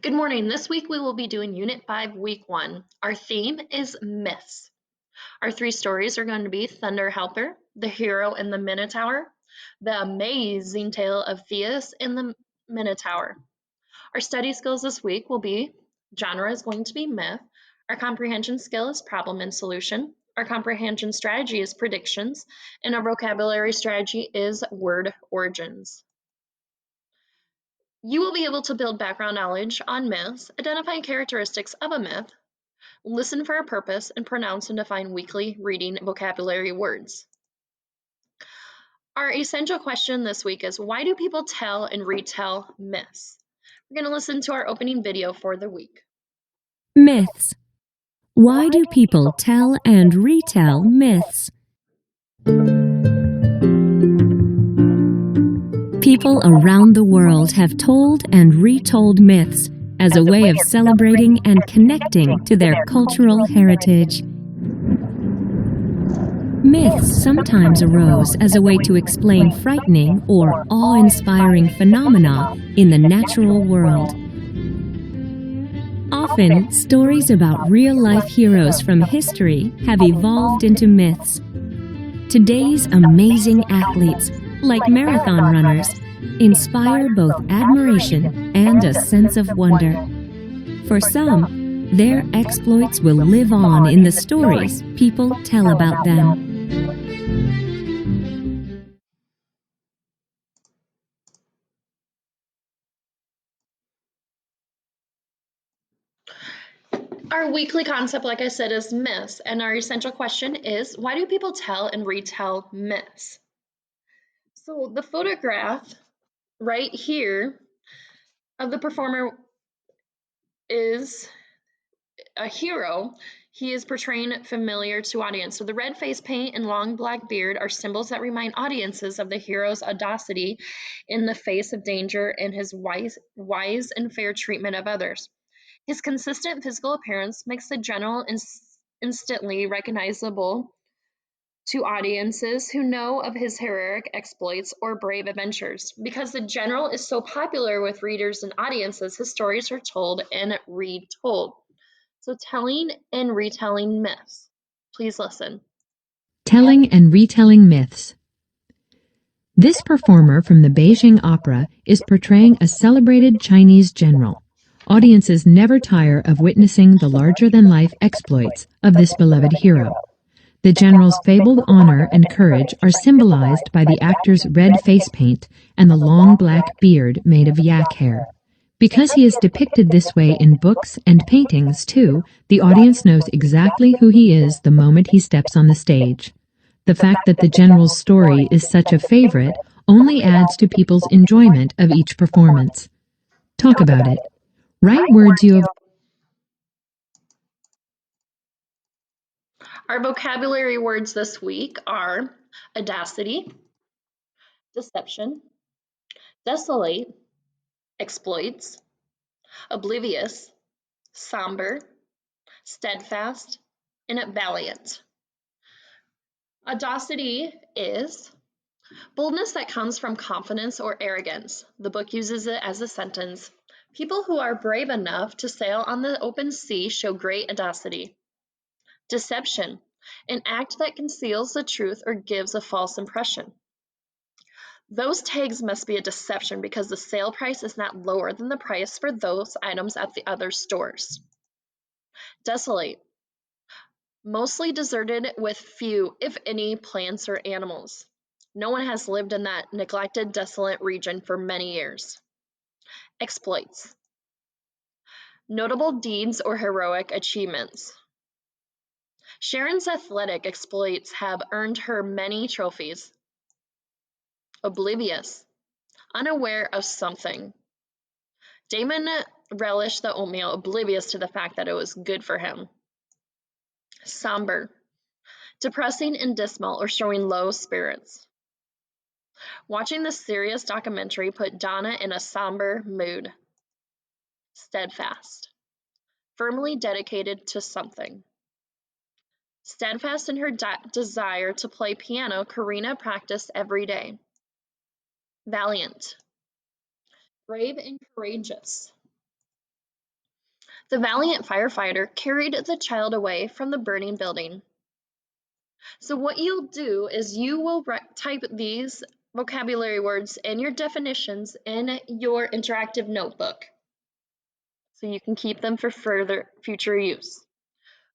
Good morning. This week we will be doing Unit 5, Week 1. Our theme is myths. Our three stories are going to be Thunder Helper, The Hero and the Minotaur, The Amazing Tale of Theus and the Minotaur. Our study skills this week will be genre is going to be myth, our comprehension skill is problem and solution, our comprehension strategy is predictions, and our vocabulary strategy is word origins. You will be able to build background knowledge on myths, identify characteristics of a myth, listen for a purpose, and pronounce and define weekly reading vocabulary words. Our essential question this week is, why do people tell and retell myths? We're going to listen to our opening video for the week. Myths. Why do people tell and retell myths? People around the world have told and retold myths as a way of celebrating and connecting to their cultural heritage. Myths sometimes arose as a way to explain frightening or awe-inspiring phenomena in the natural world. Often, stories about real-life heroes from history have evolved into myths. Today's amazing athletes, like marathon runners, inspire both admiration and a sense of wonder. For some, their exploits will live on in the stories people tell about them. Our weekly concept, like I said, is myths, and our essential question is, why do people tell and retell myths? So the photograph right here of the performer is a hero. He is portraying familiar to audience. So the red face paint and long black beard are symbols that remind audiences of the hero's audacity in the face of danger and his wise and fair treatment of others. His consistent physical appearance makes the general instantly recognizable to audiences who know of his heroic exploits or brave adventures. Because the general is so popular with readers and audiences, his stories are told and retold. So, telling and retelling myths. Please listen. Telling and retelling myths. This performer from the Beijing Opera is portraying a celebrated Chinese general. Audiences never tire of witnessing the larger-than-life exploits of this beloved hero. The general's fabled honor and courage are symbolized by the actor's red face paint and the long black beard made of yak hair. Because he is depicted this way in books and paintings, too, the audience knows exactly who he is the moment he steps on the stage. The fact that the general's story is such a favorite only adds to people's enjoyment of each performance. Talk about it. Write words you have. Our vocabulary words this week are audacity, deception, desolate, exploits, oblivious, somber, steadfast, and valiant. Audacity is boldness that comes from confidence or arrogance. The book uses it as a sentence. People who are brave enough to sail on the open sea show great audacity. Deception, an act that conceals the truth or gives a false impression. Those tags must be a deception because the sale price is not lower than the price for those items at the other stores. Desolate, mostly deserted with few, if any, plants or animals. No one has lived in that neglected, desolate region for many years. Exploits, notable deeds or heroic achievements. Sharon's athletic exploits have earned her many trophies. Oblivious, unaware of something. Damon relished the oatmeal, oblivious to the fact that it was good for him. Somber, depressing and dismal or showing low spirits. Watching the serious documentary put Donna in a somber mood. Steadfast, firmly dedicated to something. Steadfast in her desire to play piano, Karina practiced every day. Valiant, brave and courageous. The valiant firefighter carried the child away from the burning building. So what you'll do is you will type these vocabulary words and your definitions in your interactive notebook so you can keep them for further future use.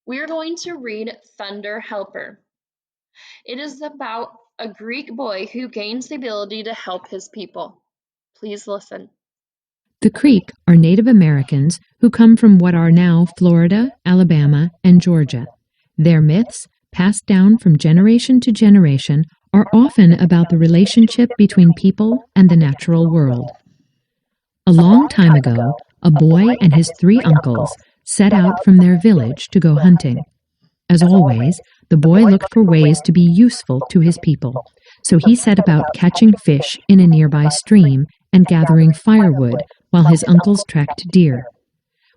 We are going to read Thunder Helper. It is about a Greek boy who gains the ability to help his people. Please listen. The Creek are Native Americans who come from what are now Florida, Alabama, and Georgia. Their myths, passed down from generation to generation, are often about the relationship between people and the natural world. A long time ago, a boy and his 3 uncles set out from their village to go hunting. As always, the boy looked for ways to be useful to his people, so he set about catching fish in a nearby stream and gathering firewood while his uncles tracked deer.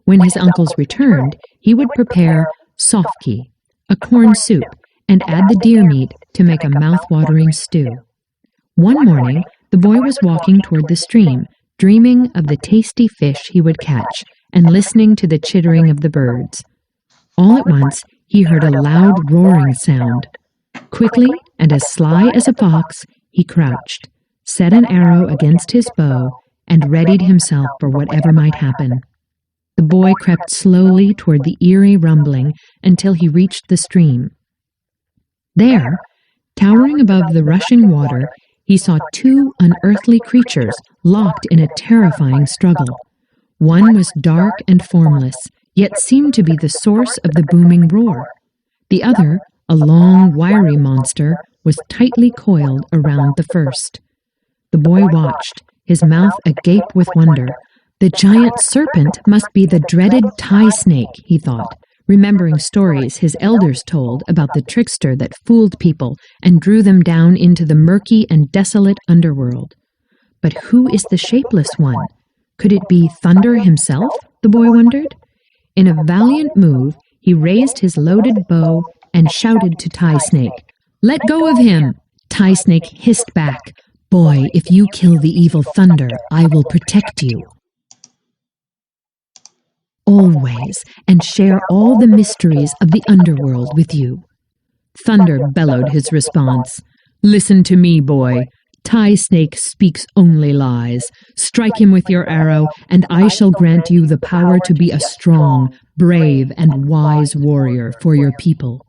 When his uncles returned, he would prepare sofki, a corn soup, and add the deer meat to make a mouth-watering stew. One morning, the boy was walking toward the stream, dreaming of the tasty fish he would catch and listening to the chittering of the birds. All at once, he heard a loud roaring sound. Quickly, and as sly as a fox, he crouched, set an arrow against his bow, and readied himself for whatever might happen. The boy crept slowly toward the eerie rumbling until he reached the stream. There, towering above the rushing water, he saw 2 unearthly creatures locked in a terrifying struggle. One was dark and formless, yet seemed to be the source of the booming roar. The other, a long, wiry monster, was tightly coiled around the first. The boy watched, his mouth agape with wonder. The giant serpent must be the dreaded tie snake, he thought, remembering stories his elders told about the trickster that fooled people and drew them down into the murky and desolate underworld. But who is the shapeless one? Could it be Thunder himself, the boy wondered? In a valiant move, he raised his loaded bow and shouted to Tie Snake, "Let go of him!" Tie Snake hissed back, "Boy, if you kill the evil Thunder, I will protect you always and share all the mysteries of the underworld with you." Thunder bellowed his response, "Listen to me, boy. Tie Snake speaks only lies. Strike him with your arrow, and I shall grant you the power to be a strong, brave, and wise warrior for your people."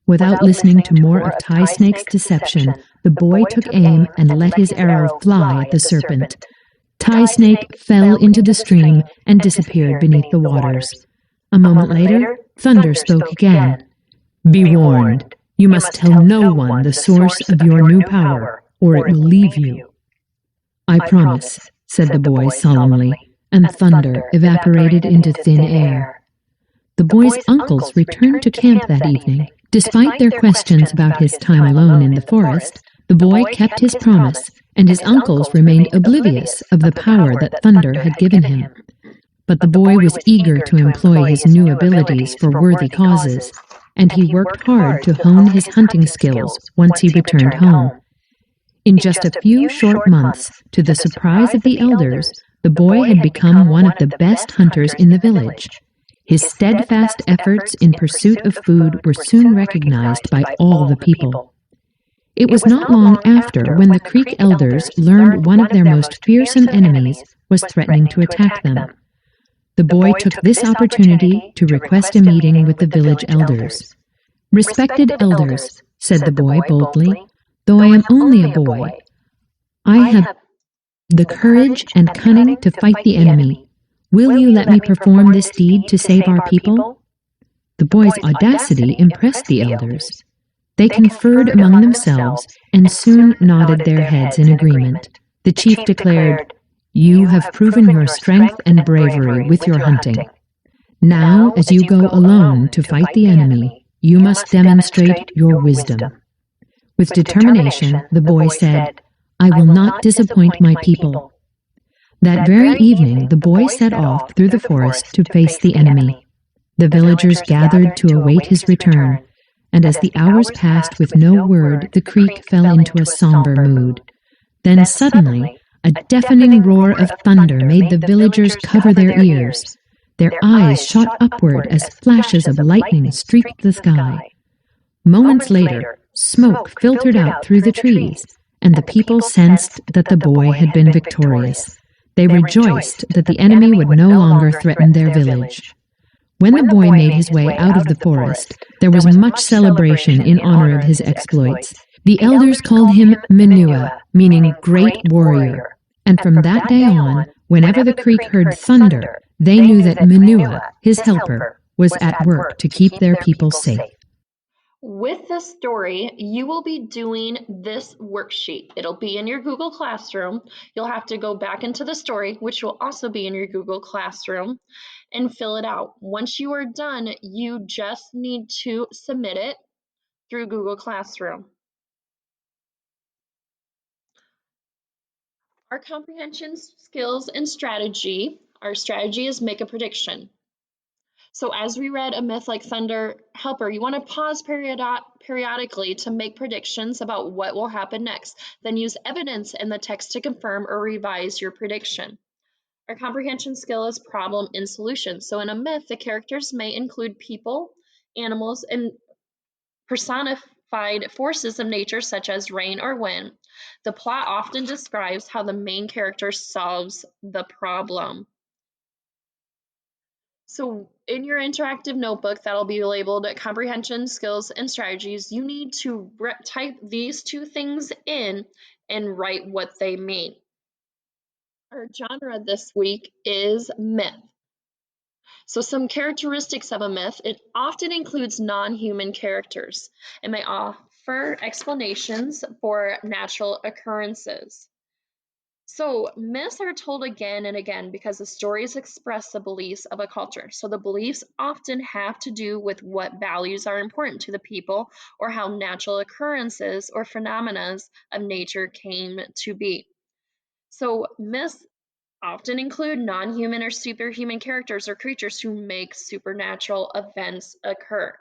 Without listening to more of Tie Snake's deception, the boy took aim and let his arrow fly at the serpent. Tie Snake fell into the stream and disappeared beneath the waters. A moment later, Thunder spoke again. "Be warned. You must tell no one the source of your new power, or it will leave you." "I promise," said the boy solemnly, and Thunder evaporated into thin air. The boy's uncles returned to camp that evening. Despite their questions about his time alone in the forest, the boy kept his promise, and his uncles remained oblivious of the power that Thunder had given him. But the boy was eager to employ his new abilities for worthy causes, and he worked hard to hone his hunting skills once he returned home. In just a few short months, to the surprise of the elders, the boy had become one of the best hunters in the village. His steadfast efforts in pursuit of food were soon recognized by all the people. It was not long after when the Creek elders learned one of their most fearsome enemies was threatening to attack them. The boy took this opportunity to request a meeting with the village elders. "Respected elders," said the boy boldly, "though I am only a boy, I have the courage and cunning to fight the enemy. Will you let me perform this deed to save our people?" The boy's audacity impressed the elders. They conferred among themselves and soon nodded their heads in agreement. The chief declared, "You have proven your strength and bravery with your hunting. Now, as you go alone to fight the enemy, you must demonstrate your wisdom." With determination, the boy said, "I will not disappoint my people." That very evening, the boy set off through the forest to face the enemy. The villagers gathered to await his return, and as the hours passed with no word, the creek fell into a somber mood. Then suddenly, a deafening roar of thunder made the villagers cover their ears. Their eyes shot upward as flashes of lightning streaked the sky. Moments later, smoke filtered out through the trees, and the people sensed that the boy had been victorious. They rejoiced that the enemy would no longer threaten their village. When the boy made his way out of the forest, there was much celebration in honor of his exploits. The elders called him Menua, meaning great warrior. And from that day on, whenever the creek heard thunder, they knew that Menua, his helper, was at work to keep their people safe. With this story, you will be doing this worksheet. It'll be in your Google Classroom. You'll have to go back into the story, which will also be in your Google Classroom, and fill it out. Once you are done, you just need to submit it through Google Classroom. Our comprehension skills and strategy, our strategy is make a prediction. So as we read a myth like Thunder Helper, you want to pause periodically to make predictions about what will happen next. Then use evidence in the text to confirm or revise your prediction. Our comprehension skill is problem and solution. So in a myth, the characters may include people, animals, and personified forces of nature such as rain or wind. The plot often describes how the main character solves the problem. So in your interactive notebook that'll be labeled comprehension skills and strategies, you need to type these two things in and write what they mean. Our genre this week is myth. So some characteristics of a myth, it often includes non-human characters. It may offer explanations for natural occurrences. So myths are told again and again because the stories express the beliefs of a culture. So the beliefs often have to do with what values are important to the people or how natural occurrences or phenomena of nature came to be. So myths often include non-human or superhuman characters or creatures who make supernatural events occur.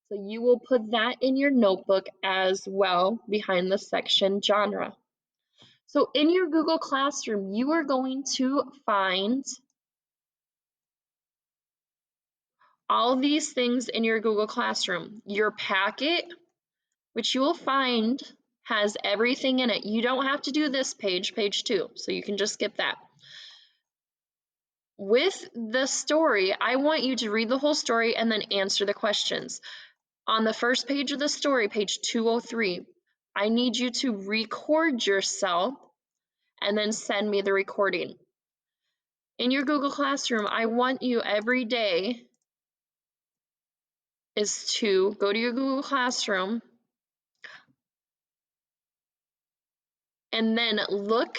So you will put that in your notebook as well behind the section genre. So in your Google Classroom, you are going to find all these things in your Google Classroom. Your packet, which you will find has everything in it. You don't have to do this page, page 2, so you can just skip that. With the story, I want you to read the whole story and then answer the questions. On the first page of the story, page 203, I need you to record yourself and then send me the recording. In your Google Classroom, I want you every day is to go to your Google Classroom and then look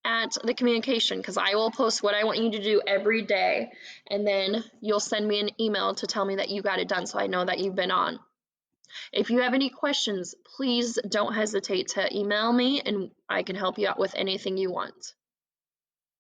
at the communication, because I will post what I want you to do every day, and then you'll send me an email to tell me that you got it done so I know that you've been on. If you have any questions, please don't hesitate to email me and I can help you out with anything you want.